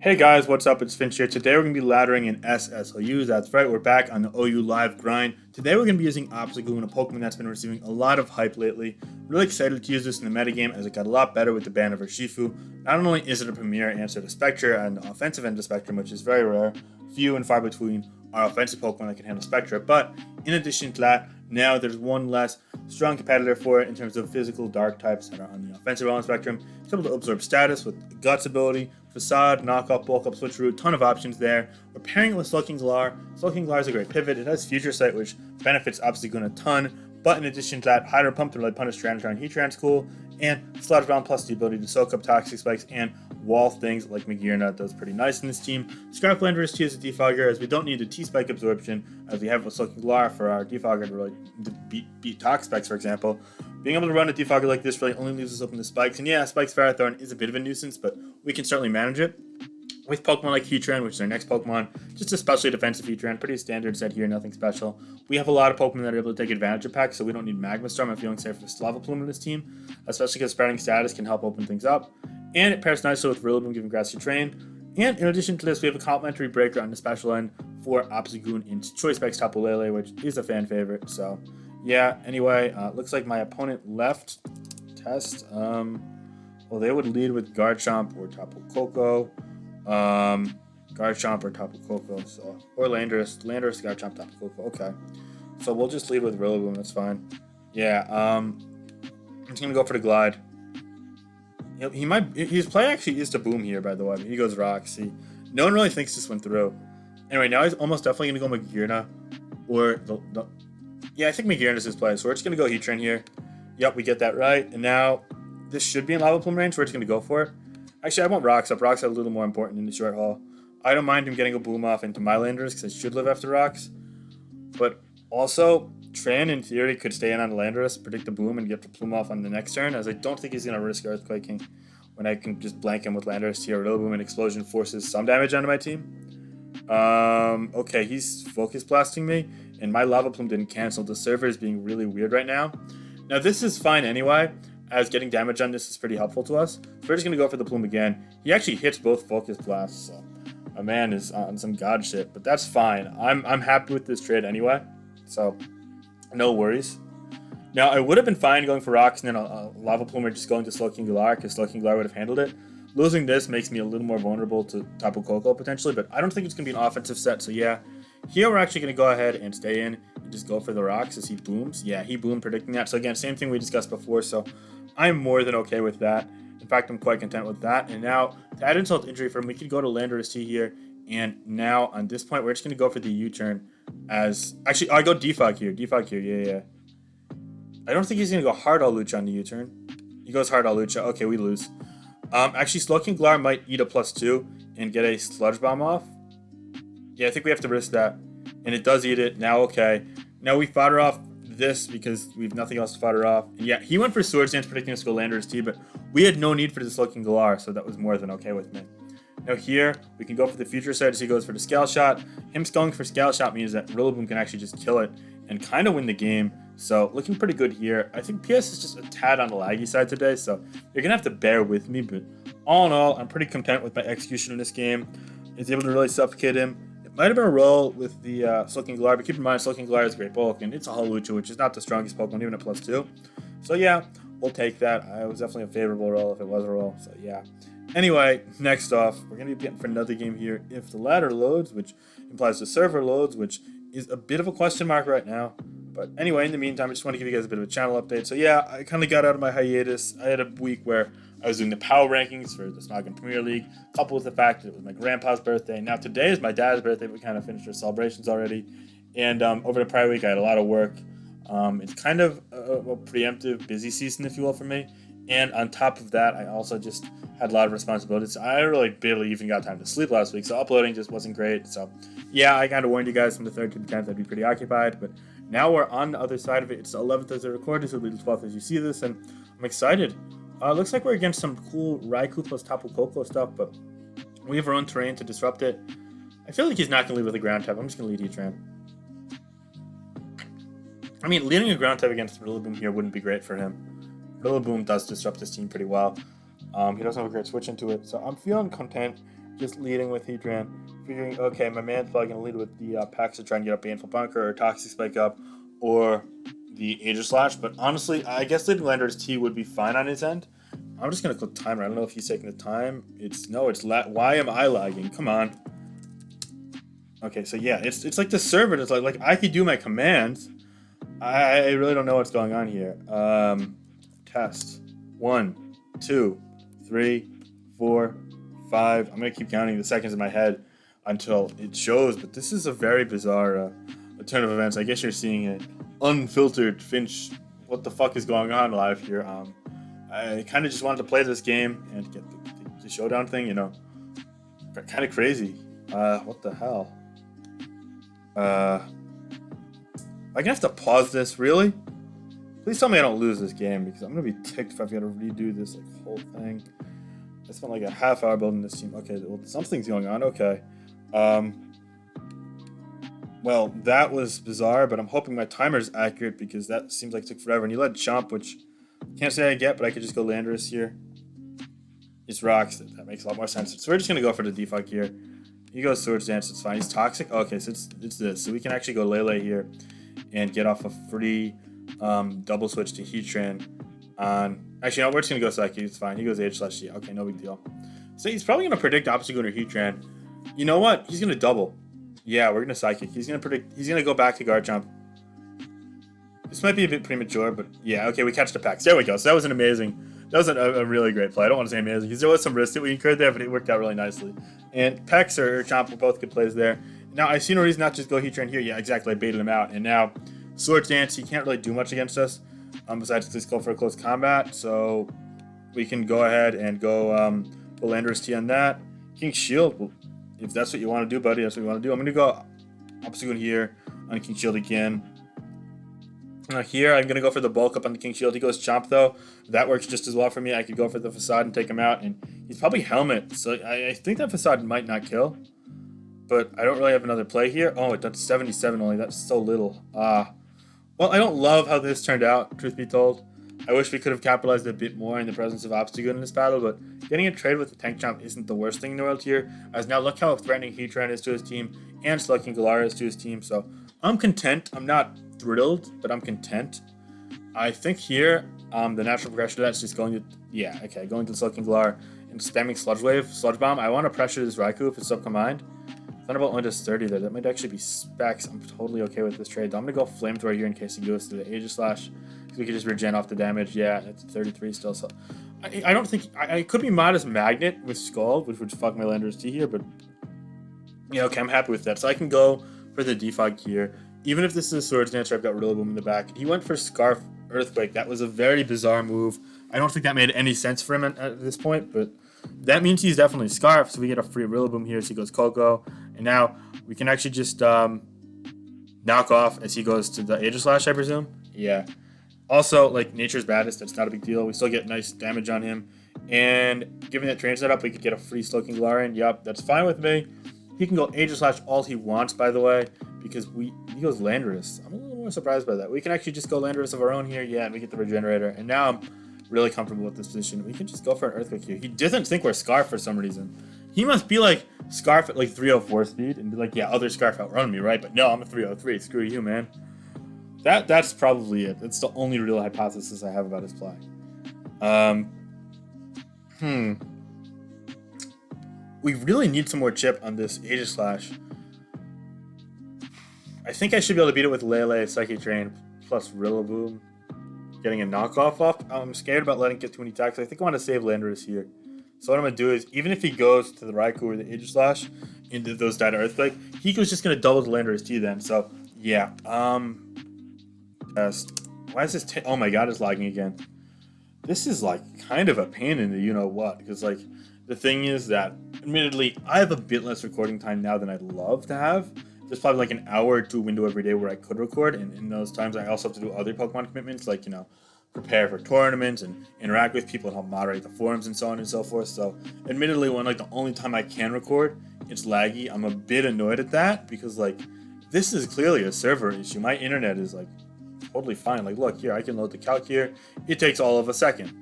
Hey guys, what's up? It's Finch here. Today we're going to be laddering in SSOUs. That's right, we're back on the OU Live grind. Today we're going to be using Obstagoon, a Pokemon that's been receiving a lot of hype lately. Really excited to use this in the metagame as it got a lot better with the ban of Urshifu. Not only is it a premier answer to Spectre and the offensive end of Spectrum, which is very rare, few and far between are offensive Pokemon that can handle Spectre, but in addition to that, now there's one less strong competitor for it in terms of physical dark types that are on the offensive element spectrum. It's able to absorb status with Guts ability, Facade, Knockup, Bulk Up, Switch Root, ton of options there. We're pairing it with Slowking Glar. Slowking Glar is a great pivot. It has Future Sight, which benefits Obstagoon a ton. But in addition to that, Hydro Pump to really punish Tyranitar and Heatran's cool, and Sludge Bomb plus the ability to soak up Toxic Spikes and wall things like Magearna does pretty nice in this team. Scarf Landorus T as a Defogger, as we don't need the T-Spike absorption as we have with Slowking Glar for our Defogger to really beat Toxic Spikes, for example. Being able to run a Defogger like this really only leaves us open to Spikes, and yeah, Spikes Ferrothorn is a bit of a nuisance, but we can certainly manage it. With Pokemon like Heatran, which is our next Pokemon, just especially defensive Heatran, pretty standard set here, nothing special. We have a lot of Pokemon that are able to take advantage of packs, so we don't need Magma Storm. I'm feeling safe with Lava Plume in this team, especially because spreading status can help open things up. And it pairs nicely with Rillaboom, giving Grassy Train. And in addition to this, we have a complementary breaker on the special end for Obstagoon into Choice Specs Tapu Lele, which is a fan favorite. So, yeah, anyway, looks like my opponent left test. Well, they would lead with Garchomp or Tapu Koko. Garchomp or Tapu Koko, so, or Landorus, Garchomp, Tapu Koko, okay. So we'll just lead with Rillaboom, that's fine. Yeah, I'm just gonna go for the Glide. His play actually is to Boom here, by the way, but he goes Rock, see. No one really thinks this went through. Anyway, now he's almost definitely gonna go Magearna, or yeah, I think Magearna is his play, so we're just gonna go Heatran here. Yep, we get that right, and now this should be in Lava Plume range, we're just gonna go for it. Actually, I want Rocks up. Rocks are a little more important in the short haul. I don't mind him getting a Boom off into my Landorus because I should live after Rocks. But also, Tran in theory could stay in on the Landorus, predict the Boom, and get the Plume off on the next turn, as I don't think he's going to risk Earthquaking when I can just blank him with Landorus here. Rillaboom and Explosion forces some damage onto my team. Okay, he's Focus Blasting me, and my Lava Plume didn't cancel. The server is being really weird right now. Now, this is fine anyway, as getting damage on this is pretty helpful to us. So we're just going to go for the Plume again. He actually hits both Focus Blasts, so my man is on some god shit, but that's fine. I'm happy with this trade anyway, so no worries. Now, I would have been fine going for Rocks and then a Lava Plume or just going to Slowking Glar, because Slowking Glar would have handled it. Losing this makes me a little more vulnerable to Tapu Koko potentially, but I don't think it's going to be an offensive set, so yeah. Here we're actually going to go ahead and stay in and just go for the Rocks as he booms. Yeah, he boomed predicting that. So again, same thing we discussed before, so I'm more than okay with that. In fact, I'm quite content with that. And now, to add insult to injury for him, we could go to Landorus T here. And now, on this point, we're just going to go for the U-turn as... Actually, I go Defog here. Defog here, yeah. I don't think he's going to go Hard All Lucha on the U-turn. He goes Hard All Lucha. Okay, we lose. Actually, Slowking Glar might eat a +2 and get a Sludge Bomb off. Yeah, I think we have to risk that. And it does eat it. Now, okay. Now we fought her off this because we have nothing else to fight her off. And yeah, he went for Swords Dance predicting us to go Landorus T, but we had no need for the Slowking Glar, so that was more than okay with me. Now here, we can go for the Future Sight as he goes for the Scale Shot. Him going for Scale Shot means that Rillaboom can actually just kill it and kind of win the game. So looking pretty good here. I think PS is just a tad on the laggy side today, so you're going to have to bear with me, but all in all, I'm pretty content with my execution in this game. He's able to really suffocate him. Might have been a roll with the Slowking Glar, but keep in mind, Slowking Glar is a great bulk, and it's a Holucha, which is not the strongest Pokemon, even at +2. So yeah, we'll take that. It was definitely a favorable roll if it was a roll, so yeah. Anyway, next off, we're going to be getting for another game here if the ladder loads, which implies the server loads, which is a bit of a question mark right now. But anyway, in the meantime, I just want to give you guys a bit of a channel update. So yeah, I kind of got out of my hiatus. I had a week where I was doing the power rankings for the Obsta-Gone Premier League, coupled with the fact that it was my grandpa's birthday. Now today is my dad's birthday. We kind of finished our celebrations already. And over the prior week, I had a lot of work. It's kind of a preemptive busy season, if you will, for me. And on top of that, I also just had a lot of responsibilities. I really barely even got time to sleep last week, so uploading just wasn't great. So yeah, I kind of warned you guys from the 3rd to the 10th I'd be pretty occupied, but now we're on the other side of it. It's the 11th as I record this, it'll be the 12th as you see this, and I'm excited. Looks like we're against some cool Raikou plus Tapu Koko stuff, but we have our own terrain to disrupt it. I feel like he's not going to lead with a ground type. I'm just going to lead Heatran. I mean, leading a ground type against Rillaboom here wouldn't be great for him. Rillaboom does disrupt his team pretty well. He doesn't have a great switch into it, so I'm feeling content just leading with Heatran, figuring, okay, my man's probably going to lead with the packs to try and get a Baneful Bunker or Toxic Spike up, or the Aegis Slash. But honestly, I guess leading Landorus T would be fine on his end. I'm just going to click timer. I don't know if he's taking the time. Why am I lagging? Come on. Okay, so yeah, it's like the server. It's like I could do my commands. I really don't know what's going on here. Test 1, 2, 3, 4, 5. I'm gonna keep counting the seconds in my head until it shows. But this is a very bizarre turn of events. I guess you're seeing it unfiltered. Finch, what the fuck is going on live here? I kind of just wanted to play this game and get the showdown thing. You know, kind of crazy. What the hell? I'm gonna have to pause this, really? Please tell me I don't lose this game, because I'm gonna be ticked if I've got to redo this whole thing. I spent like a half hour building this team. Okay, well, something's going on. Okay. Well, that was bizarre, but I'm hoping my timer's accurate, because that seems like it took forever. And you led Chomp, which can't say I get, but I could just go Landorus here. It's Rocks. That makes a lot more sense. So we're just gonna go for the default here. He goes Swords Dance. It's fine. He's Toxic. Okay, so it's this. So we can actually go Lele here and get off a free double switch to Heatran on... Actually, no, we're just going to go Psychic. It's fine. He goes H/G. Okay, no big deal. So he's probably going to predict Obstagoon or Heatran. You know what? He's going to double. Yeah, we're going to Psychic. He's going to predict... He's going to go back to Garchomp. This might be a bit premature, but yeah. Okay, we catch the packs. There we go. So that was an amazing... That was a really great play. I don't want to say amazing, because there was some risk that we incurred there, but it worked out really nicely. And Pex or Chomp were both good plays there. Now, I see no reason not to just go Heatran here. Yeah, exactly. I baited him out. And now, Swords Dance, he can't really do much against us, besides just go for a close combat. So we can go ahead and go Landorus T on that. King Shield, well, if that's what you want to do, buddy, that's what you want to do. I'm going to go Obstagoon here on King Shield again. Here, I'm going to go for the bulk up on the King Shield. He goes Chomp, though. That works just as well for me. I could go for the Facade and take him out. And he's probably Helmet. So I think that Facade might not kill. But I don't really have another play here. Oh, that's 77 only. That's so little. Well, I don't love how this turned out, truth be told. I wish we could have capitalized a bit more in the presence of Obstagoon in this battle, but getting a trade with the Tank Chomp isn't the worst thing in the world here, as now look how threatening Heatran is to his team, and Slugking Galar is to his team, so I'm content. I'm not thrilled, but I'm content. I think here, the natural progression of that's just going to, going to Slugking Galar and spamming Sludge Wave, Sludge Bomb. I want to pressure this Raikou if it's subcombined. Thunderbolt only does 30 there. That might actually be specs. I'm totally okay with this trade. I'm going to go Flamethrower here in case he goes to the Aegis Slash. We could just regen off the damage. Yeah, it's 33 still. So I don't think... I could be Modest Magnet with Scald, which would fuck my Landorus T here, but... Yeah, okay, I'm happy with that. So I can go for the defog here. Even if this is a Swords Dancer, I've got Rillaboom in the back. He went for Scarf Earthquake. That was a very bizarre move. I don't think that made any sense for him at this point, but... That means he's definitely Scarf, so we get a free Rillaboom here, so he goes Coco. And now we can actually just knock off as he goes to the Aegis Slash, I presume. Yeah. Also, like, Nature's Baddest, that's not a big deal. We still get nice damage on him. And given that train setup, we could get a free Slowking Galarian. Yup, that's fine with me. He can go Aegis Slash all he wants, by the way, because he goes Landorus. I'm a little more surprised by that. We can actually just go Landorus of our own here. Yeah, and we get the Regenerator. And now I'm really comfortable with this position. We can just go for an Earthquake here. He doesn't think we're Scarf for some reason. He must be like Scarf at like 304 speed and be like, yeah, other Scarf outrun me, right? But no, I'm a 303. Screw you, man. That's probably it. That's the only real hypothesis I have about his play. We really need some more chip on this Aegis Slash. I think I should be able to beat it with Lele, Psychic Drain, plus Rillaboom. Getting a knockoff off. I'm scared about letting it get too many attacks. I think I want to save Landorus here. So what I'm going to do is, even if he goes to the Raikou or the Aegis Slash into those Data Earthquake, he was just going to double the Landorus T then. So, yeah. Why is this... oh my god, it's lagging again. This is, like, kind of a pain in the you-know-what. Because, like, the thing is that, admittedly, I have a bit less recording time now than I'd love to have. There's probably like an hour or two window every day where I could record, and in those times I also have to do other Pokemon commitments, like, prepare for tournaments and interact with people and help moderate the forums and so on and so forth. So, admittedly, when like the only time I can record, it's laggy. I'm a bit annoyed at that because like this is clearly a server issue. My internet is like totally fine. Like, look here, I can load the calc here. It takes all of a second,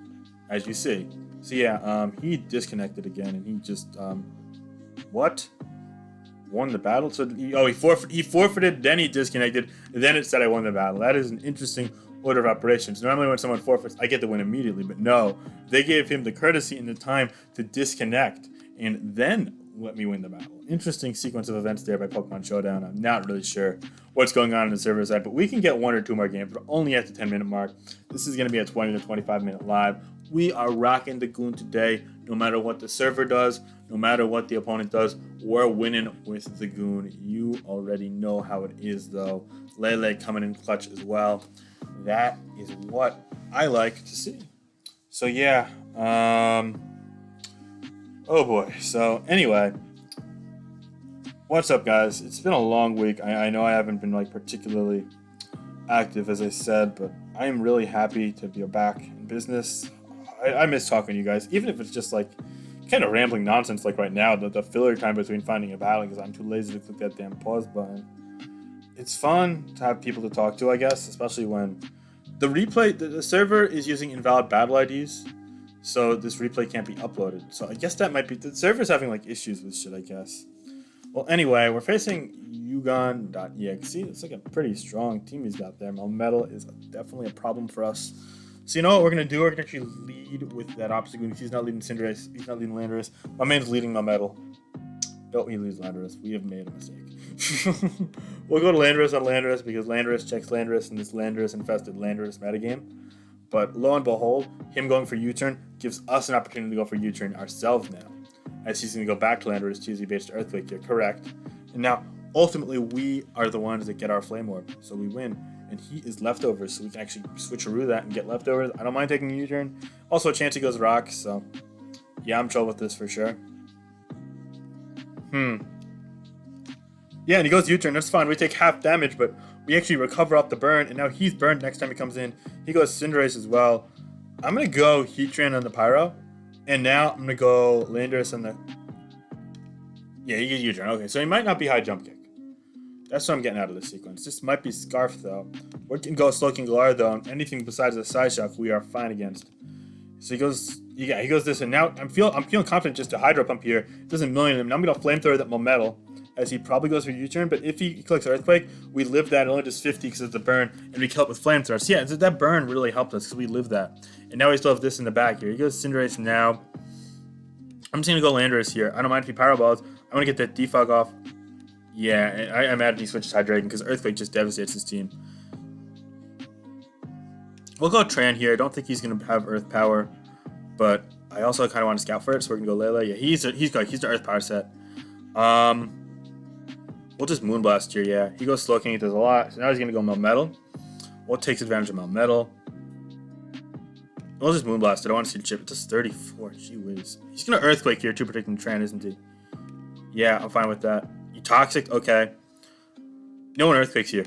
as you see. So yeah, he disconnected again, and he just What? Won the battle? So he forfeited, then he disconnected, then it said I won the battle. That is an interesting order of operations. Normally when someone forfeits, I get the win immediately, but no. They gave him the courtesy and the time to disconnect and then let me win the battle. Interesting sequence of events there by Pokemon Showdown. I'm not really sure what's going on the server side, but we can get 1 or 2 more games. We're only at the 10-minute mark. This is going to be a 20 to 25-minute live. We are rocking the Goon today. No matter what the server does, no matter what the opponent does, we're winning with the Goon. You already know how it is, though. Lele coming in clutch as well. That is what I like to see. So, yeah. Oh, boy. So, anyway. What's up, guys? It's been a long week. I know I haven't been, particularly active, as I said, but I am really happy to be back in business. I miss talking to you guys, even if it's just kind of rambling nonsense like right now, the filler time between finding a battle because I'm too lazy to click that damn pause button. It's fun to have people to talk to, I guess, especially when the server is using invalid battle IDs, so this replay can't be uploaded. So I guess that might be, the server's having issues with shit, I guess. Well, anyway, we're facing Ugon.exe. It's a pretty strong team he's got there. Melmetal is definitely a problem for us. So you know what we're going to do? We're going to actually lead with that Obstagoon. He's not leading Cinderace. He's not leading Landorus. My man's leading Melmetal. Don't he leads Landorus. We have made a mistake. We'll go to Landorus on Landorus because Landorus checks Landorus in this Landorus-infested Landorus metagame. But lo and behold, him going for U-turn gives us an opportunity to go for U-turn ourselves now. As he's going to go back to Landorus to use the based Earthquake here. Correct. And now, ultimately, we are the ones that get our Flame Orb. So we win. And he is leftovers, so we can actually switcheroo that and get leftovers. I don't mind taking a U-turn. Also, a chance he goes rock, so yeah, I'm chill with this for sure. Yeah, and he goes U-turn. That's fine. We take half damage, but we actually recover up the burn, and now he's burned next time he comes in. He goes Cinderace as well. I'm going to go Heatran on the Pyro, and now I'm going to go Landorus on the... Yeah, he gets U-turn. Okay, so he might not be high jump kick. That's what I'm getting out of this sequence. This might be Scarf, though. We can go Slowking Galar, though. Anything besides the Side Shock, we are fine against. So he goes this, and now I'm feeling confident just to Hydro Pump here. It doesn't million him. Now I'm going to Flamethrower that Melmetal, as he probably goes for U-turn. But if he clicks Earthquake, we live that. It only does 50 because of the burn, and we kill it with Flamethrower. So yeah, that burn really helped us because we live that. And now we still have this in the back here. He goes Cinderace now. I'm just going to go Landorus here. I don't mind if he Power Balls. I want to get that Defog off. Yeah, I'm mad if he switches Hydreigon because Earthquake just devastates his team. We'll go Tran here. I don't think he's going to have Earth Power, but I also kind of want to scout for it, so we're going to go Lele. Yeah, he's the Earth Power set. We'll just Moonblast here, yeah. He goes Slowking, he does a lot. So now he's going to go Melmetal. We'll take advantage of Melmetal. We'll just Moonblast. I don't want to see the chip. It does 34. Gee whiz. He's going to Earthquake here too, protecting Tran, isn't he? Yeah, I'm fine with that. You Toxic? Okay. No one Earthquakes here.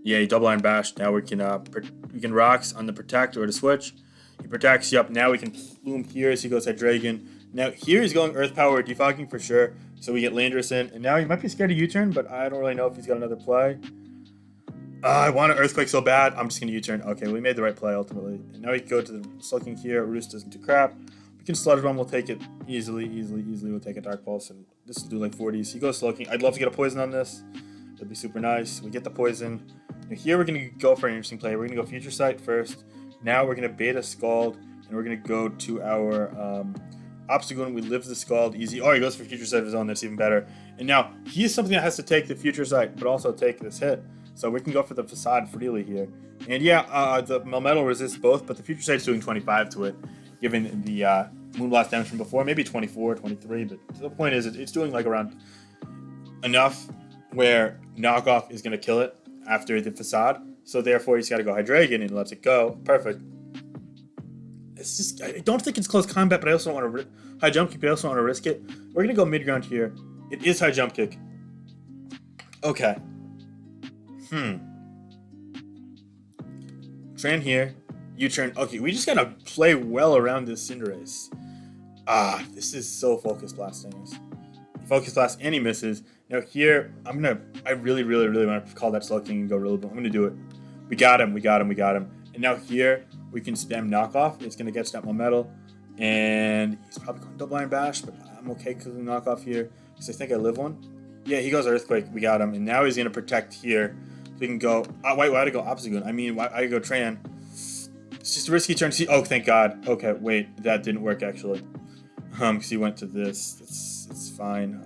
Yeah, you Double Iron Bash. Now we can Rocks on the Protect or to switch. He protects you up. Now we can Plume here as he goes Hydreigon. Now here he's going Earth Power, defogging for sure. So we get Landorus in. And now he might be scared of U-turn, but I don't really know if he's got another play. I want an Earthquake so bad. I'm just going to U-turn. Okay, we made the right play ultimately. And now we can go to the Sulking here. Roost doesn't do crap. We can Sludge Bomb. We'll take it easily. We'll take a Dark Pulse. And this will do 40s. He goes Sulking. I'd love to get a Poison on this. That'd be super nice. We get the Poison. Now here we're going to go for an interesting play. We're going to go Future Sight first. Now we're going to Beta Scald. And we're going to go to our Obstagoon. We live the Scald easy. Oh, he goes for Future Sight of his own. That's even better. And now he's something that has to take the Future Sight, but also take this hit. So we can go for the Facade freely here. And yeah, the Melmetal resists both, but the Future Sight's doing 25 to it, given the Moonblast damage from before. Maybe 24, 23, but the point is it's doing around enough where Knockoff is going to kill it after the Facade. So therefore he's got to go Hydreigon and lets it go. Perfect. It's just, I don't think it's close combat, but I also don't want to high jump kick, but I also don't want to risk it. We're going to go mid-ground here. It is high jump kick. Okay. Tran here. U-turn. Okay, we just gotta play well around this Cinderace. This is so Focus Blasting us. Focus Blast and he misses. Now here, I really want to call that Slowking and go Rillaboom. I'm gonna do it. We got him. And now here, we can spam Knockoff. It's gonna get Snap Metal. And he's probably going Double Iron Bash, but I'm okay clicking knockoff here because I think I live one. Yeah, he goes Earthquake. We got him. And now he's going to protect here. So we can go... wait, why did I go Obstagoon? I mean, why I go Tran? It's just a risky turn. See, oh, thank God. Okay, wait. That didn't work, actually. Because he went to this. It's fine.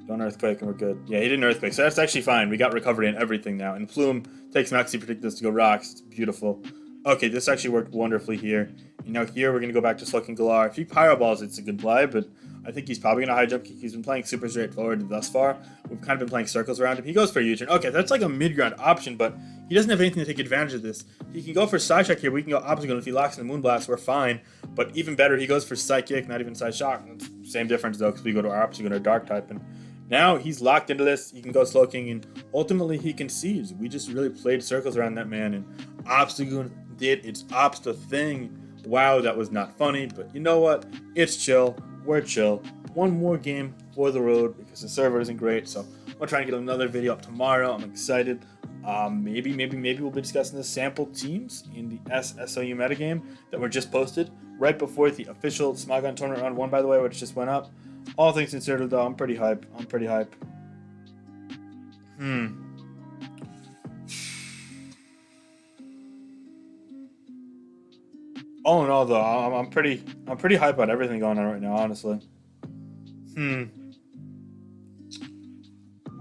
Don't Earthquake and we're good. Yeah, he didn't Earthquake. So that's actually fine. We got recovery and everything now. And Plume takes Maxi Predict this to go Rocks. It's beautiful. Okay, this actually worked wonderfully here. And now here we're going to go back to Slug and Galar. If he Pyro Balls, it's a good play, but I think he's probably going to high jump kick. He's been playing super straightforward thus far. We've kind of been playing circles around him. He goes for a U-turn. Okay, that's like a mid-ground option, but he doesn't have anything to take advantage of this. He can go for Side Shock here. We can go Obstagoon. If he locks in the Moonblast, we're fine. But even better, he goes for Psychic, not even Side Shock. Same difference, though, because we go to our Obstagoon or Dark type. And now he's locked into this. He can go Slow King, and ultimately he concedes. We just really played circles around that man, and Obstagoon did its Obsta thing. Wow, that was not funny, but you know what? It's chill. We're chill. One more game for the road because the server isn't great, so we'll try and get another video up tomorrow. I'm excited. Maybe we'll be discussing the sample teams in the SSOU metagame that were just posted right before the official Obsta-Gone tournament round 1, by the way, which just went up. All things considered, though, I'm pretty hype. All in all, though, I'm pretty hype on everything going on right now, honestly.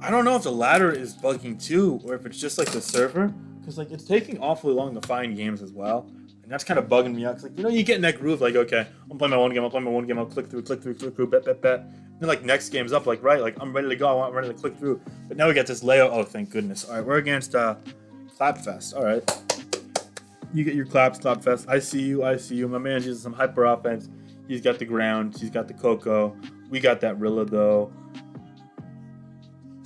I don't know if the ladder is bugging too, or if it's just like the server, because like it's taking awfully long to find games as well, and that's kind of bugging me out. Cause like you get in that groove, like okay, I'm playing my one game, I'll click through, bet. And then like next game's up, like right, like I'm ready to go, I'm ready to click through. But now we got this Leo. Oh, thank goodness. All right, we're against Clapfest. All right. You get your Clapfest. I see you. My man uses some hyper offense. He's got the ground. He's got the Coco. We got that Rilla, though.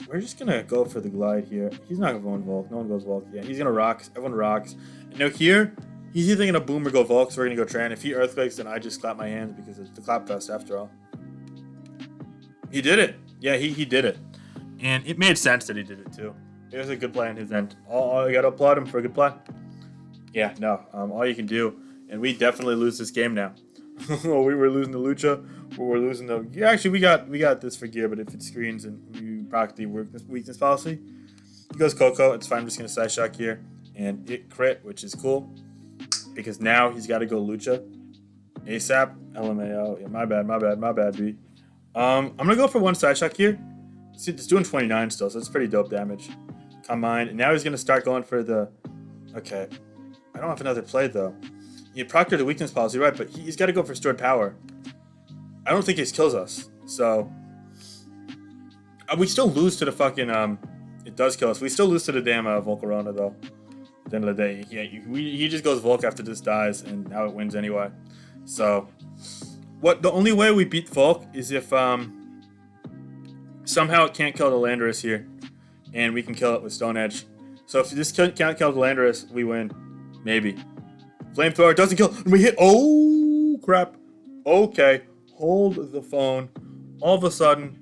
We're just going to go for the glide here. He's not going Volk. No one goes Volk. Yeah, he's going to Rocks. Everyone rocks. And now here, he's either going to Boom or go Volk, so we're going to go Tran. If he Earthquakes, then I just clap my hands because it's the Clapfest after all. He did it. Yeah, he did it. And it made sense that he did it, too. It was a good play on his end. I got to applaud him for a good play. Yeah, no, all you can do, and we definitely lose this game now. We were losing the Lucha, we're losing the. Yeah, actually, we got this for gear, but if it screens and we practically work this weakness policy, he goes Coco. It's fine. I'm just gonna Side Shock here, and it crit, which is cool, because now he's got to go Lucha, ASAP, LMAO. Yeah, my bad, B. I'm gonna go for one Side Shock here. See, it's doing 29 still, so it's pretty dope damage. Combine, and now he's gonna start going for the. Okay. I don't have another play, though. He proctored the weakness policy, right, but he's got to go for stored power. I don't think he kills us, so... we still lose to the fucking, It does kill us. We still lose to the damn Volcarona, though. At the end of the day, yeah, he just goes Volk after this dies, and now it wins anyway. So... the only way we beat Volk is if, somehow it can't kill the Landorus here, and we can kill it with Stone Edge. So if this can't kill the Landorus, we win. Maybe. Flamethrower doesn't kill. And we hit. Oh, crap. Okay. Hold the phone. All of a sudden,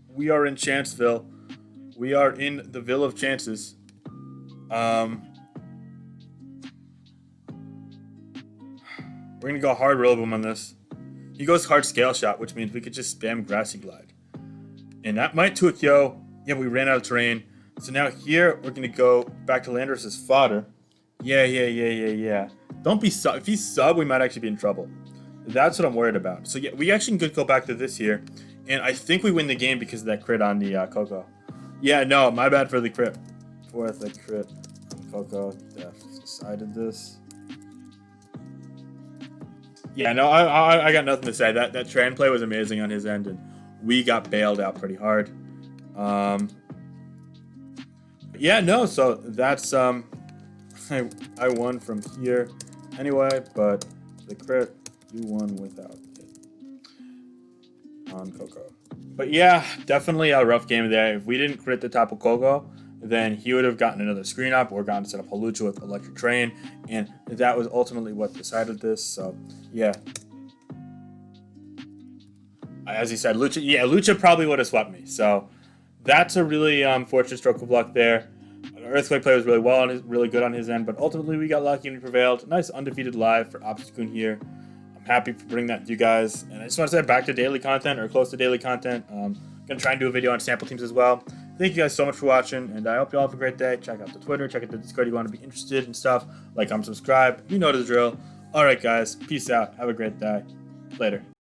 we are in Chanceville. We are in the Ville of Chances. We're going to go hard Rillaboom on this. He goes hard Scale Shot, which means we could just spam Grassy Glide. And that might 2-KO. Yeah, we ran out of terrain. So now here, we're going to go back to Landorus' fodder. Yeah. Don't be sub. If he's sub, we might actually be in trouble. That's what I'm worried about. So yeah, we actually could go back to this here. And I think we win the game because of that crit on the Coco. Yeah, no, my bad for the crit. Fourth, that crit on Coco. Decided this. Yeah, no, I got nothing to say. That Tran play was amazing on his end. And we got bailed out pretty hard. Yeah, no, so that's... I won from here anyway, but the crit, you won without it on Coco. But yeah, definitely a rough game there. If we didn't crit the Tapu Coco, then he would have gotten another screen up or gotten to set up a Lucha with Electric Train, and that was ultimately what decided this. So yeah, as he said, Lucha probably would have swept me. So that's a really fortunate stroke of luck there. Earthquake play was really good on his end, but ultimately we got lucky and we prevailed. Nice undefeated live for Obstagoon here. happy for bringing that to you guys. And I just want to say back to daily content or close to daily content. Gonna try and do a video on sample teams as well. Thank you guys so much for watching, and I hope you all have a great day. Check out the Twitter, check out the Discord if you want to be interested in stuff. Like, comment, subscribe. You know the drill. All right, guys. Peace out. Have a great day. Later.